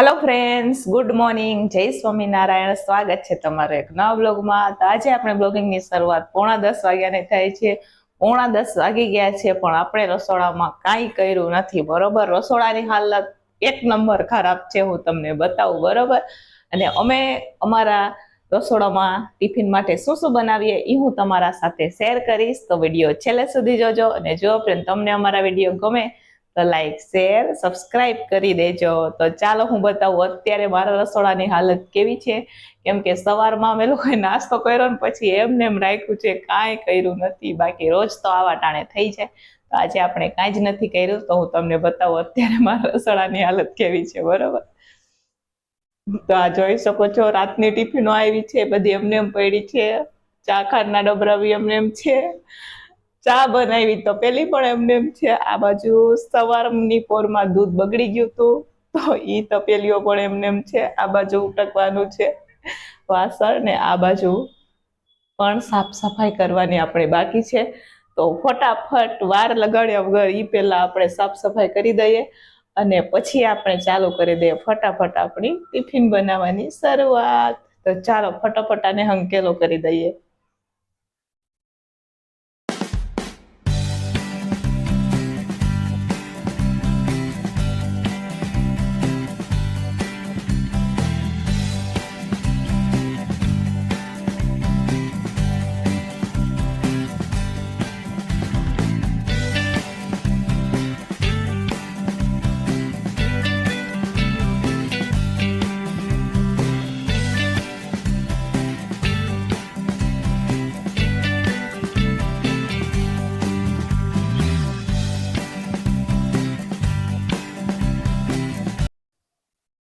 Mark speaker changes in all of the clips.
Speaker 1: Hello friends, good morning, जय स्वामीनारायण। स्वागत है तमारो एक नवा ब्लॉगમાં। તો આજે આપણે બ્લોગિંગની શરૂઆત 9:30 વાગ્યાને થાય છે। 9:30 વાગી ગયા છે પણ આપણે રસોડામાં કાંઈ કર્યું નથી। બરોબર, રસોડાની હાલત એક નંબર ખરાબ છે, હું તમને બતાવું। બરોબર, અને અમે અમારા રસોડામાં ટિફિન માટે શું શું બનાવીએ એ હું તમારા સાથે શેર કરીશ। તો વિડીયો છેલ્લે સુધી જોજો, અને જો ફ્રેન્ડ તમને અમારા વિડીયો ગમે તો લાઈક શેર સબસ્ક્રાઇબ કરી દેજો। તો ચાલો હું બતાવું અત્યારે મારા રસોડાની હાલત કેવી છે, કેમ કે સવારમાં અમે લોકોએ નાસ્તો કર્યો ને પછી એમને એમ રાખ્યું છે, કાંઈ કર્યું નથી। બાકી રોજ તો આવા ટાણે થઈ જાય, તો આજે આપણે કાંઈ જ નથી કર્યું। તો હું તમને બતાવું અત્યારે મારા રસોડાની હાલત કેવી છે। બરોબર, તો આ જોઈ શકો છો, રાતની ટિફિનો આવી છે, બધી એમને એમ પડી છે। ચા ખાંડના ડબરા બી એમને એમ છે। ચા બનાવી તો પેલી પણ એમને એમ છે। આ બાજુ સવારની પોરમાં દૂધ બગડી ગયું હતું, તો ઈ તપેલીઓ પણ એમને એમ છે। આ બાજુ ઉટકવાનું છે વાસણ, ને આ બાજુ પણ સાફ સફાઈ કરવાની આપણે બાકી છે। તો ફટાફટ વાર લગાડ્યા વગર ઈ પહેલા આપણે સાફ સફાઈ કરી દઈએ, અને પછી આપણે ચાલુ કરી દઈએ ફટાફટ આપણી ટિફિન બનાવવાની શરૂઆત। તો ચાલો ફટાફટ આને હંકેલો કરી દઈએ।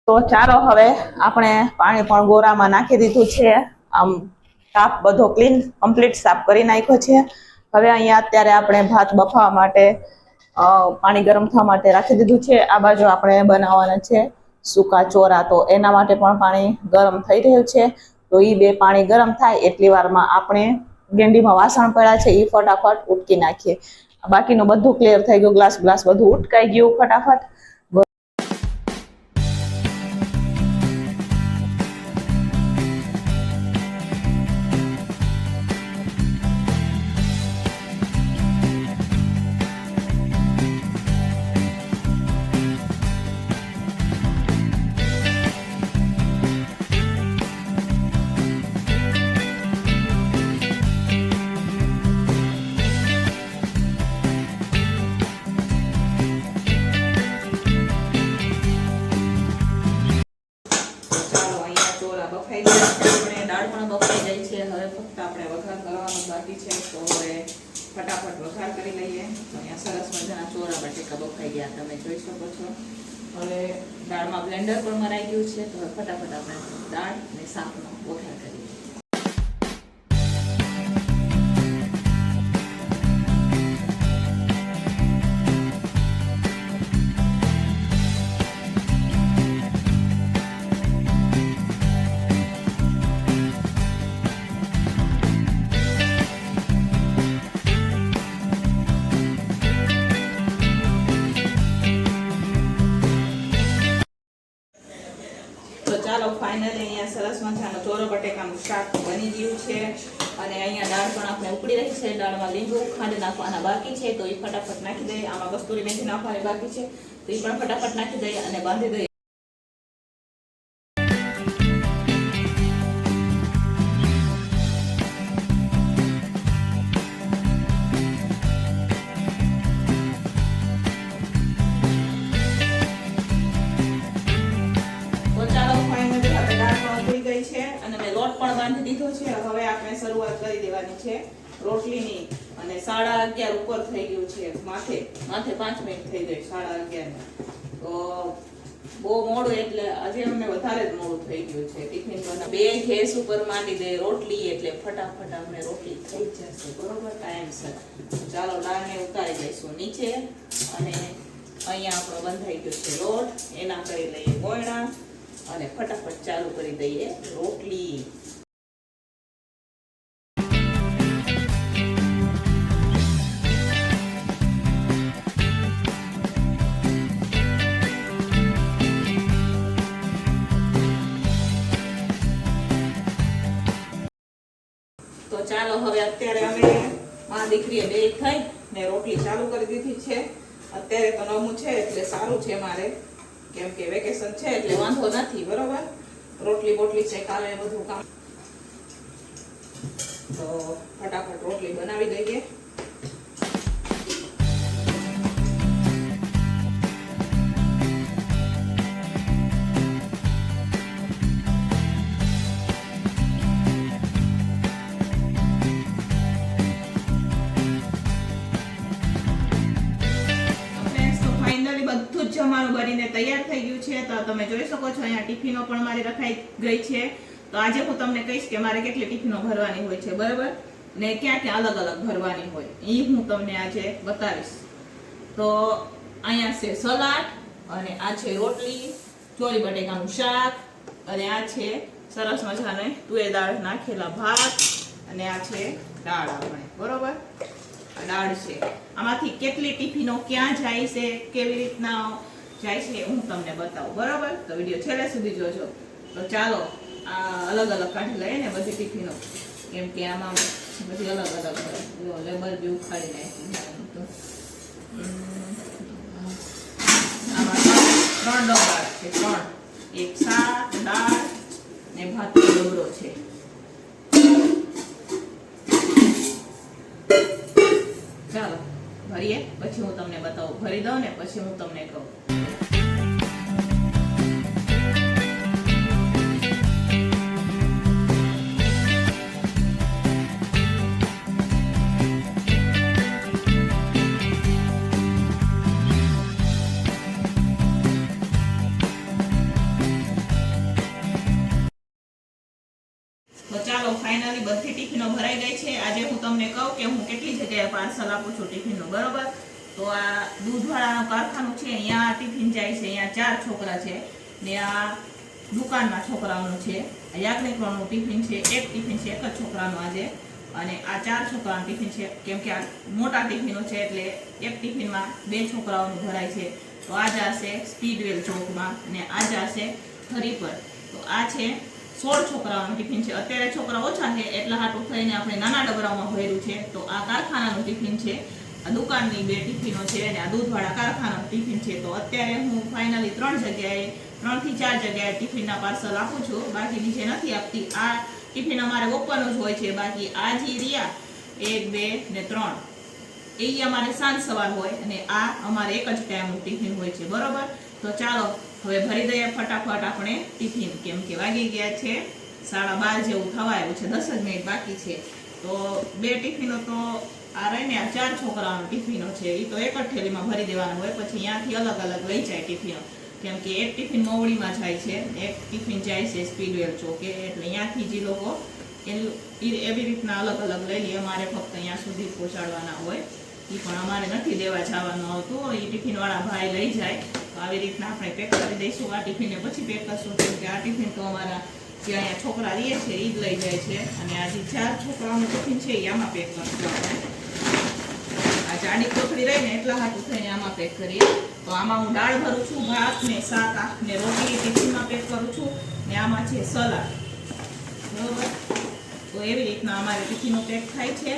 Speaker 1: તો ચાલો હવે આપણે પાણી પણ ગોરામાં નાખી દીધું છે। આમ સાફ બધો ક્લીન કમ્પ્લીટ સાફ કરી નાખ્યો છે। હવે અહીંયા અત્યારે આપણે ભાત બફાવા માટે પાણી ગરમ થવા માટે રાખી દીધું છે। આ બાજુ આપણે બનાવવાના છે સૂકા ચોરા, તો એના માટે પણ પાણી ગરમ થઈ રહ્યું છે। તો એ બે પાણી ગરમ થાય એટલી વારમાં આપણે ગેંડીમાં વાસણ પડ્યા છે એ ફટાફટ ઉટકી નાખીએ। બાકીનું બધું ક્લિયર થઈ ગયું, ગ્લાસ બધું ઉટકાઈ ગયું ફટાફટ। फटाफट वघार करी लईए। तो अहींया सरस मजाना चोरा बटेका बफाई गया, तमे जोई शको छो। हवे दाळमां ब्लेन्डर पण मराई गयुं छे, तो फटाफट आपणे दाळ અને શાકનો વઘાર કરીએ। ચાલો ફાઇનલી અહીંયા સરસ મજાનો ચોરો બટેકાનું શાક બની ગયું છે, અને અહીંયા દાળ પણ આપણે ઉકળી રહી છે। દાળમાં લીંબુ ખાંડ નાખવાના બાકી છે, તો એ ફટાફટ નાખી દઈએ। આમાં કસ્તુરી મેથી નાખવાની બાકી છે, તો એ પણ ફટાફટ નાખી દઈએ અને બાંધી દઈએ। બાંધી દીધો છે। હવે આપણે શરૂઆત કરી દેવાની છે રોટલીની, અને 11:30 ઉપર થઈ ગયું છે। માથે 5 મિનિટ થઈ ગઈ 11:30। તો બહુ મોડું, એટલે આજે અમને વધારે જ મોડું થઈ ગયું છે ટિફિન બનાવ। બે ગેસ ઉપર માંડી દે રોટલી, એટલે ફટાફટ આપણે રોટલી થઈ જશે બરોબર ટાઈમસર। ચાલો દાળને ઉતારી દઈશું નીચે, અને અહીંયા આપણો બંધાઈ ગયો છે લોટ, એના કરી લઈએ ગોયણા, અને ફટાફટ ચાલુ કરી દઈએ રોટલી। ચાલો હવે અત્યારે અમે માં દીકરીએ બે થઈ ને રોટલી ચાલુ કરી દીધી છે. અત્યારે તો નવમું છે એટલે સારું છે મારે, કેમ કે વેકેશન છે એટલે વાંધો નથી. બરોબર, રોટલી બોટલી છે કાલે બધું કામ, તો ફટાફટ રોટલી બનાવી દઈએ. બધું જ જમવાનું બનીને તૈયાર થઈ ગયું છે. તો તમે જોઈ શકો છો અહીંયા ટિફિનો પણ મારી રખાઈ ગઈ છે. તો આજે હું તમને કહીશ કે મારે કેટલી ટિફિનો ભરવાની હોય છે, બરાબર, ને ક્યાં ક્યાં અલગ અલગ ભરવાની હોય એ હું તમને આજે બતાવીશ. તો અહીંયા છે સલાડ, અને આ છે રોટલી, ચોળી બટેકાનું શાક, અને આ છે સરસ મજાને તુવેર દાળ નાખેલા ભાત, અને આ છે દાળ આપણે, બરોબર, દાળ છે. આમાંથી કેટલી ટિફિનો ક્યાં જાય છે, કેવી રીતના જાય છે હું તમને બતાવું, બરોબર. તો વિડીયો છેલ્લે સુધી જોજો. તો ચાલો આ અલગ અલગ કાઢી લઈએ ને બધી ટિફિનો, કેમ કે આમાં બધી અલગ અલગ લેબલ બી ઉખાડી નાખ્યું. તો આમાં 3 ડબ્બા છે, 3, એક શાક, દાળ ને ભાતનો ડબરો છે. ચાલો ભરીએ, પછી હું તમને બતાવું. ભરી દઉં ને પછી હું તમને કહું. તો ચાલો ફાઇનલી બધી ટિફિનો ભરાઈ ગઈ છે. આજે હું તમને કહું કે હું કેટલી જગ્યાએ પાર્સલ આપું છું ટિફિનનું, બરોબર. તો આ દૂધવાળાનું કારખાનું છે, અહીંયા ટિફિન જાય છે. અહીંયા 4 છોકરા છે ને આ દુકાનના છોકરાઓનું છે. યાજ્ઞિકનું ટિફિન છે, એક ટિફિન છે એક જ છોકરાનું આજે, અને આ 4 છોકરાનું ટિફિન છે. કેમ કે આ મોટા ટિફિનો છે એટલે એક ટિફિનમાં 2 છોકરાઓનું ભરાય છે. તો આ જશે સ્પીડવેલ ચોકમાં, અને આ જશે હરી પર. તો આ છે 16 છોકરાઓનું ટિફિન છે. અત્યારે છોકરા ઓછા છે એટલા હાટું થઈને આપણે નાના ડબરાઓમાં ભર્યું છે. તો આ કારખાનાનું ટિફિન છે, આ દુકાનની 2 ટિફિનો છે, અને આ દૂધવાળા કારખાનાનું ટિફિન છે. તો અત્યારે હું ફાઇનલી 3 થી 4 જગ્યાએ ટિફિનના પાર્સલ આપું છું, બાકી નીચે નથી આપતી. આ ટિફિન અમારે ઓપન જ હોય છે. બાકી આ જે રહ્યા 1, 2 ને 3 એ અમારે સાંજ સવાર હોય, અને આ અમારે એક જ ટાઈમનું ટિફિન હોય છે, બરોબર. તો ચાલો હવે ભરી દઈએ ફટાફટ આપણે ટિફિન, કેમ કે વાગી ગયા છે 12:30 જેવું થવા આવ્યું છે, 10 જ મિનિટ બાકી છે. તો 2 ટિફિનો તો આ રહીને આ 4 છોકરાઓનો ટિફિનો છે એ તો એક જ થેલીમાં ભરી દેવાનું હોય. પછી અહીંયાથી અલગ અલગ લઈ જાય ટિફિનો, કેમ કે એક ટિફિન મોવડીમાં જાય છે, એક ટિફિન જાય છે સ્પીડવેલ ચોકે, એટલે અહીંયાથી જે લોકો એવી રીતના અલગ અલગ લઈ લઈએ. અમારે ફક્ત અહીંયા સુધી પહોંચાડવાના હોય, એ પણ અમારે નથી દેવા જવાનું આવતું, એ ટિફિનવાળા ભાઈ લઈ જાય. તો આવી રીતના આપણે પેક કરી દઈશું. આ ટિફિનને પછી પેક કરશું, કેમ કે આ ટિફિન તો અમારા જે અહીંયા છોકરા રહે છે એ જ લઈ જાય છે, અને આ જે 4 છોકરાઓનું ટિફિન છે એ આમાં પેક કરશું આપણે. આ જાડી કોથળી રહીને એટલા હાટું થઈને આમાં પેક કરીએ. તો આમાં હું દાળ ભરું છું, ભાત ને શાક ને રોટલી ટિફિનમાં પેક કરું છું, ને આમાં છે સલાડ, બરોબર. તો એવી રીતના અમારે ટિફિનો પેક થાય છે.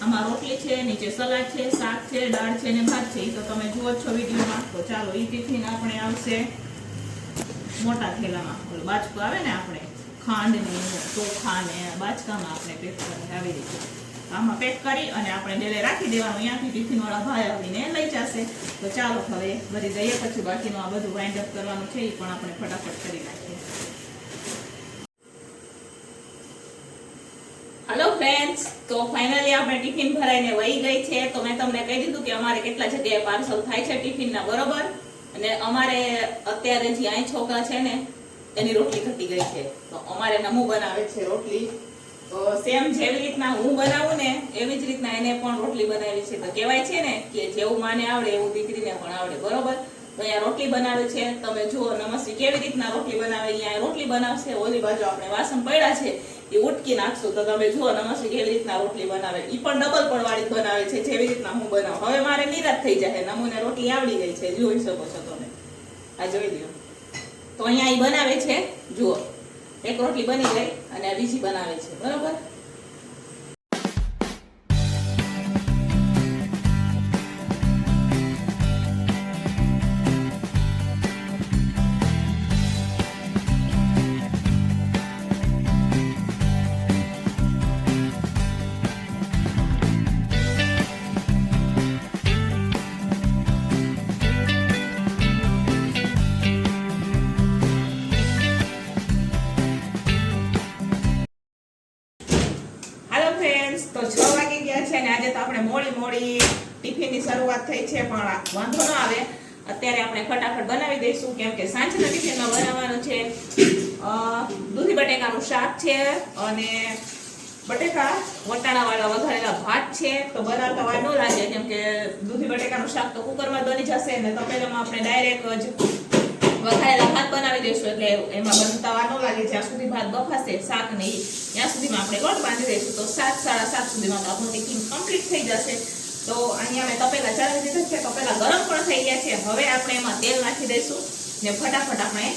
Speaker 1: આમાં રોટલી છે, નીચે સલાડ છે, શાક છે, દાળ છે ને ભાત છે, એ તો તમે જુઓ છો વિડીયોમાં. તો ચાલો એ ટિફિન આપણે આવશે મોટા થેલામાં, બાચકો આવે ને આપણે ખાંડ ને ચોખા ને બાચકામાં આપણે પેક કરી આવી રીતે આમાં પેક કરી અને આપણે ડેલે રાખી દેવાનું. અહીંયાથી ટિફિન વાળા ભાઈ આવીને લઈ જશે. તો ચાલો હવે ભરી દઈએ, પછી બાકીનું આ બધું વાઇન્ડ અપ કરવાનું છે એ પણ આપણે ફટાફટ કરી નાખીએ. હેલો ફ્રેન્ડ્સ, તો ફાઇનલી આપણે ટિફિન ભરાઈને વહી ગઈ છે. તો મેં તમને કહી દીધું કે અમારે કેટલા જગ્યાએ પાર્સલ થાય છે ટિફિનના, બરોબર. અને અમારે અત્યારે જે અહીં છોકરા છે ને એની રોટલી ઘટી ગઈ છે, તો અમારે નમું બનાવે છે રોટલી. તો સેમ જેવી રીતના હું બનાવું ને એવી જ રીતના એને પણ રોટલી બનાવી છે. તો કહેવાય છે ને કે જેવું માને આવડે એવું દીકરીને પણ આવડે, બરોબર. તો અહીંયા રોટલી બનાવે છે, તમે જુઓ નમસ્તી કેવી રીતના રોટલી બનાવે. અહીંયા રોટલી બનાવશે, ઓલી બાજુ આપણે વાસણ પડ્યા છે એ ઉટકી નાખશું. તો તમે જુઓ નમસ્તી કેવી રીતના રોટલી બનાવે. એ પણ ડબલ પણ વાળી બનાવે છે, જેવી રીતના હું બનાવું. હવે મારે નિરાશ થઈ જાય, નમૂને રોટલી આવડી ગઈ છે, જોઈ શકો છો તમે. આ જોઈ લ્યો. તો અહીંયા એ બનાવે છે, જુઓ એક રોટલી બની ગઈ અને આ બીજી બનાવે છે, બરોબર. થોડી ટિફિનની શરૂઆત થઈ છે, પણ વાંધો ન આવે. અત્યારે આપણે ફટાફટ બનાવી દઈશું, કેમ કે સાંજના ટિફિનમાં બનાવવાનું છે દૂધી બટેકાનું શાક છે અને બટેકા વટાણાવાળા વઘારેલા ભાત છે. તો બનાવતા વાર ન લાગે, કેમ કે દૂધી બટેકાનું શાક તો કુકરમાં બની જશે ને તપેલામાં આપણે ડાયરેક્ટ જ વઘારેલા ભાત બનાવી દઈશું, એટલે એમાં બનતા વાર ન લાગે. જ્યાં સુધી ભાત બફાશે શાક નહીં ત્યાં સુધીમાં આપણે લોટ બાંધી દઈશું. તો 7 સાડા 7 સુધીમાં તો આપણું ટિફિન કમ્પ્લીટ થઈ જશે. તો અહીંયા મેં તપેલા ચાલી દીધું છે, તપેલા ગરમ પણ થઈ ગયા છે. હવે આપણે એમાં તેલ નાખી દઈશું ને ફટાફટ આપણે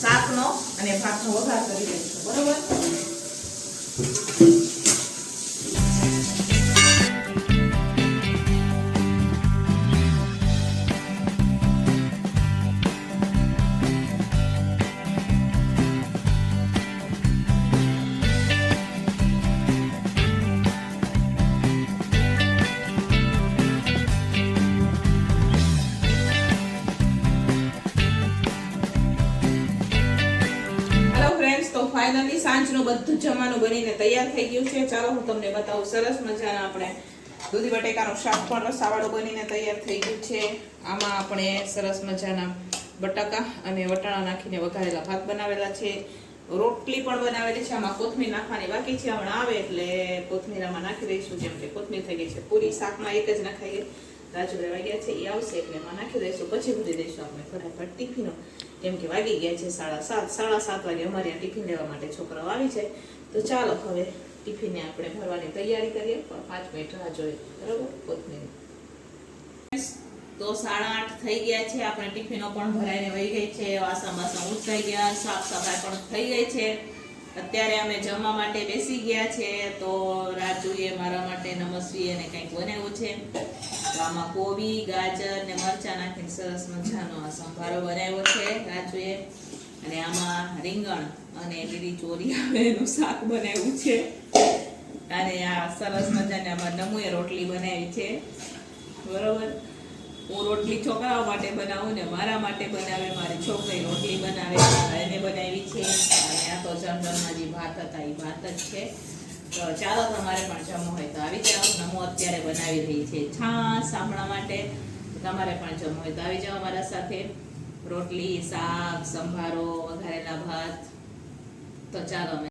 Speaker 1: શાકનો અને ભાતનો વઘાર કરી દઈશું. બરોબર. ફાઇનલી સાંજનું બધું જમવાનું બનીને તૈયાર થઈ ગયું છે. ચાલો હું તમને બતાવું. સરસ મજાના આપણે દૂધી બટેકાનું શાક પણ રસાવાળું બનીને તૈયાર થઈ ગયું છે. આમાં આપણે સરસ મજાના બટાકા અને વટાણા નાખીને વઘારેલા ભાત બનાવેલા છે. રોટલી પણ બનાવેલી છે. આમાં કોથમીર નાખવાની બાકી છે, હમણાં આવે એટલે કોથમીર આમાં નાખી દઈશું. જેમ કે કોથમીર થઈ ગઈ છે પૂરી, શાકમાં એક જ નખાઈ રાજુ લેવા ગયા છે, એ આવશે એટલે એમાં નાખી દઈશું. પછી ભૂલી દઈશું આપણે ફટાફટ ટિફિનો, કેમ કે વાગી ગયા છે 7:30 વાગે અમારે આ ટિફિન લેવા માટે છોકરાઓ આવી છે. તો ચાલો હવે ટિફિનને આપણે ભરવાની તૈયારી કરીએ, પણ 5 મિનિટ રાહ જોઈએ. બરોબર. કોથમીર તો 8:30 થઈ ગયા છે. આપણે ટિફિનો પણ ભરાઈને વહી ગઈ છે, વાસણ ઉચકાઈ ગયા, સાફ સફાઈ પણ થઈ ગઈ છે. અત્યારે અમે જમવા માટે બેસી ગયા છે. તો રાજુએ મારા માટે નમસ્વી અને કંઈક બનાવ્યું છે. તો આમાં કોબી, ગાજર ને મરચાં નાખીને સરસ મજાનો આ સંભારો બનાવ્યો છે રાજુએ. અને આમાં રીંગણ અને લીલી ચોરી આવે એનું શાક બનાવ્યું છે. અને આ સરસ મજાની આમાં નમુએ રોટલી બનાવી છે. બરોબર. હું રોટલી છોકરાઓ માટે બનાવું ને મારા માટે બનાવે, મારી છોકરી રોટલી બનાવે એને બનાવી છે. અને આ તો જમવામાં જે ભાત હતા એ ભાત જ છે. તો ચાલો તમારે પણ જમવું હોય તો આવી જાઓ. નમો અત્યારે બનાવી રહી છે છાશ આપણા માટે. તમારે પણ જમવું હોય તો આવી જાઓ અમારા સાથે. રોટલી, શાક, સંભારો, વઘારેલા ભાત. તો ચાલો.